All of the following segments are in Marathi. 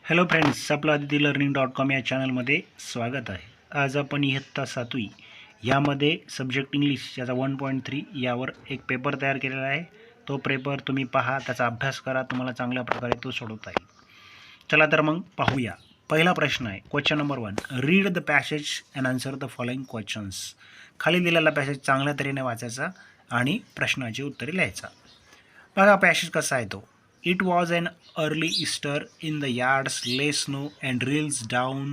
हॅलो फ्रेंड्स, आपलं adityllearning.com या चॅनलमध्ये स्वागत आहे. आज आपण इयत्ता 7वी यामध्ये सब्जेक्ट इंग्लिश याचा 1.3 यावर एक पेपर तयार केलेला आहे. तो पेपर तुम्ही पहा, त्याचा अभ्यास करा, तुम्हाला चांगल्या प्रकारे तो सोडवता येईल. चला तर मग पाहूया. पहिला प्रश्न आहे, question number 1. Read the passage and answer the following questions. खाली दिलेला पॅसेज चांगल्या तऱ्हेने वाचायचा आणि प्रश्नाची उत्तरे लिहायचा. बघा पॅसेज कसा आहे तो. It was an early Easter in the yards lay snow and reels down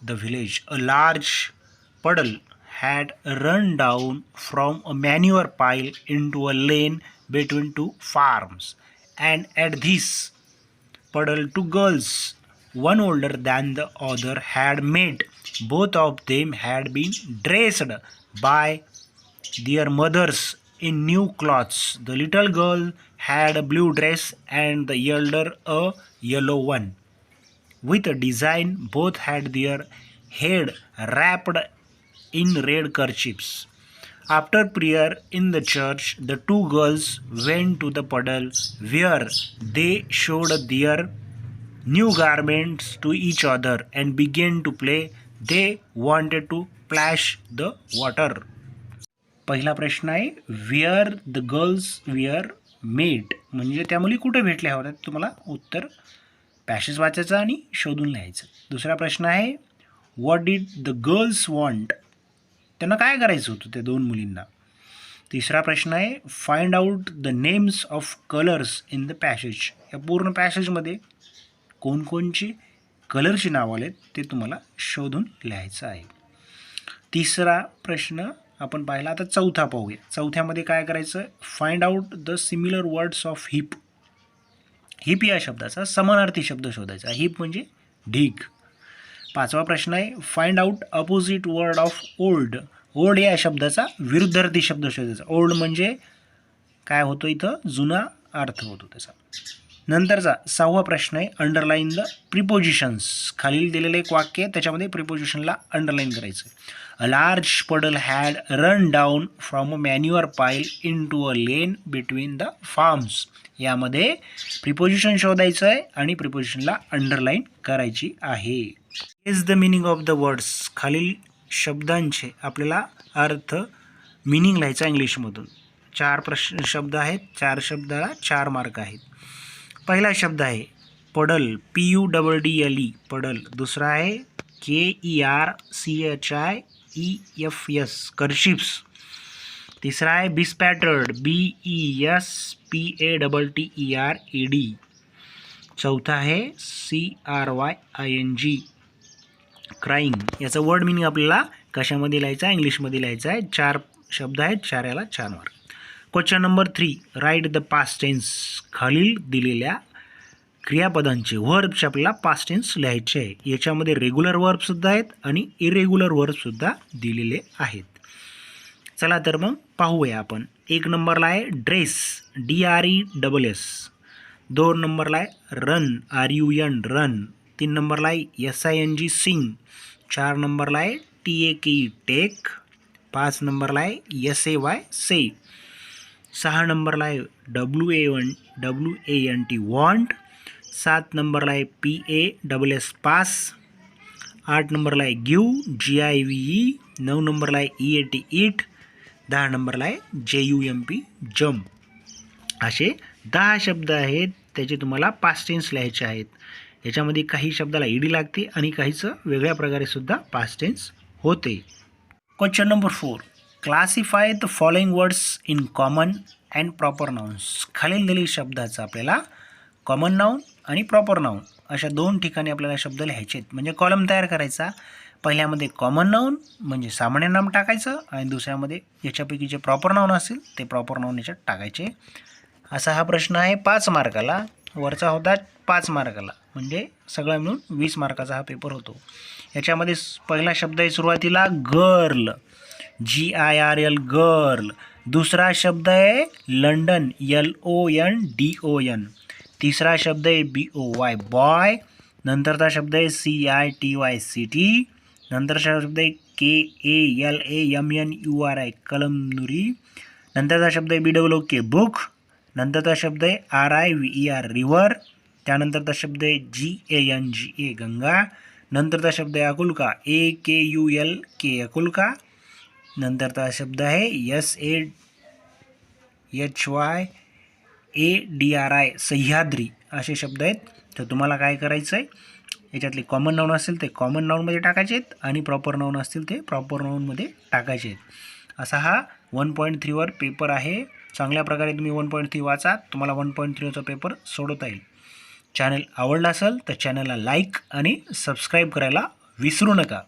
the village. A large puddle had run down from a manure pile into a lane between two farms. And at this puddle, two girls, one older than the other, had met. Both of them had been dressed by their mothers in new clothes. The little girl had a blue dress and the elder a yellow one. With a design, both had their head wrapped in red kerchiefs. After prayer in the church, the two girls went to the puddle where they showed their new garments to each other and began to play. They wanted to splash the water. पहिला प्रश्न आहे, वेअर द गर्ल्स वेअर मेट, म्हणजे त्या मुली कुठे भेटल्या होत्या. तुम्हाला उत्तर पॅसेज वाचायचं आणि शोधून लिहायचं. दुसरा प्रश्न आहे, what did the girls want, त्यांना काय करायचं होतं त्या दोन मुलींना. तिसरा प्रश्न आहे, find out the names of colours in the passage. या पूर्ण पॅसेजमध्ये कोणकोणची कलरची नावं आलेत ते तुम्हाला शोधून लिहायचं आहे. तिसरा प्रश्न आपण पाहिला. आता चौथा पाहूया. चौथ्यामध्ये काय करायचं, find out the similar words of heap. Heap या शब्दाचा समानार्थी शब्द शोधायचा. हिप म्हणजे ढीग. पाचवा प्रश्न आहे, find out opposite word of old. Old या शब्दाचा विरुद्धार्थी शब्द शोधायचा. ओल्ड म्हणजे काय होतो, इथं जुना अर्थ होतो त्याचा. नंतरचा सहावा प्रश्न आहे, अंडरलाईन द प्रिपोजिशन्स. खालील दिलेलं एक वाक्य त्याच्यामध्ये प्रिपोजिशनला अंडरलाईन करायचं. A large puddle had run down from a manure pile into a lane between the farms. यामध्ये प्रिपोजिशन शोधायचं आहे आणि प्रिपोजिशनला अंडरलाईन करायची आहे. Is the meaning of the words. खालील शब्दांचे आपल्याला अर्थ मिनिंग लिहायचा इंग्लिशमधून. चार शब्द आहेत. चार शब्दाला 4 मार्क आहेत. पहिला शब्द आहे पडल, PUDDLE पडल. दुसरा आहे KERCHIEFS कर्शिप्स. तिसरा आहे बिस्पॅटर्ड, BESPATTERED. चौथा आहे CRYING क्राईंग. याचं वर्ड मिनिंग आपल्याला कशामध्ये लिहायचं आहे, इंग्लिशमध्ये लिहायचं आहे. 4 शब्द आहेत, 4 याला 4 mark. Question number 3, write the past tense. खालील दिलेल्या क्रियापदांचे वर्ब्सचे आपल्याला पास्ट टेन्स लिहायचे आहे. याच्यामध्ये रेग्युलर वर्बसुद्धा आहेत आणि इरेग्युलर वर्बसुद्धा दिलेले आहेत. चला तर मग पाहूया आपण. 1 नंबरला आहे ड्रेस, DRESS. 2 नंबरला आहे रन, RUN रन. 3 नंबरला आहे SING सिंग. 4 नंबरला आहे TAKE टेक. 5 नंबरला आहे SAY से. 6 नंबरला आहे WANT वॉन्ट. 7 नंबरला आहे PASS पास. 8 नंबरला आहे गिव, GIVE. 9 नंबरला आहे EAT ईट. 10 नंबरला आहे JUMP जम्प. असे 10 शब्द आहेत, त्याचे तुम्हाला पास्ट टेन्स लिहायचे आहेत. याच्यामध्ये काही शब्दाला ED लागते आणि काहीचं वेगळ्या प्रकारे सुद्धा पास्ट टेन्स होते. Question number 4, classify the following words in common and proper nouns. खालील दिलेल्या शब्दाचा आपल्याला कॉमन नाउन आणि प्रॉपर नाउन अशा 2 ठिकाणी आपल्याला शब्द लिहायचे आहेत. म्हणजे कॉलम तयार करायचा. पहिल्यामध्ये कॉमन नाउन म्हणजे सामान्य नाम टाकायचं आणि दुसऱ्यामध्ये याच्यापैकी जे प्रॉपर नाउन असेल ते प्रॉपर नाउन याच्यात टाकायचे. असा हा प्रश्न आहे 5 मार्काला. वरचा होता 5 मार्काला, म्हणजे सगळं मिळून 20 मार्काचा हा पेपर होतो. याच्यामध्ये पहिला शब्द आहे सुरुवातीला गर्ल, GIRL गर्ल. दुसरा शब्द आहे लंडन, LONDON. तिसरा शब्द आहे BOY बॉय. नंतरचा शब्द आहे CITY सिटी. नंतरचा शब्द आहे KALAMNURI कलमनुरी. नंतरचा शब्द आहे BOOK बुक. नंतरचा शब्द आहे RIVER रिव्हर. त्यानंतरचा शब्द आहे GANGA गंगा. नंतरचा शब्द आहे अकुल्का AKULK अकुल्का. नंतरचा शब्द आहे SAHYADRI सह्याद्री असे शब्द आहेत. तर तुम्हाला काय करायचं आहे, याच्यातले कॉमन नाऊन असतील ते कॉमन नाऊनमध्ये टाकायचे आहेत आणि प्रॉपर नाऊन असतील ते प्रॉपर नाऊनमध्ये टाकायचे आहेत. असा हा 1.3वर पेपर आहे. चांगल्या प्रकारे तुम्ही 1.3 वाचा, तुम्हाला 1.3चा पेपर सोडवता येईल. चॅनल आवडला असेल तर चॅनलला लाईक आणि सबस्क्राईब करायला विसरू नका.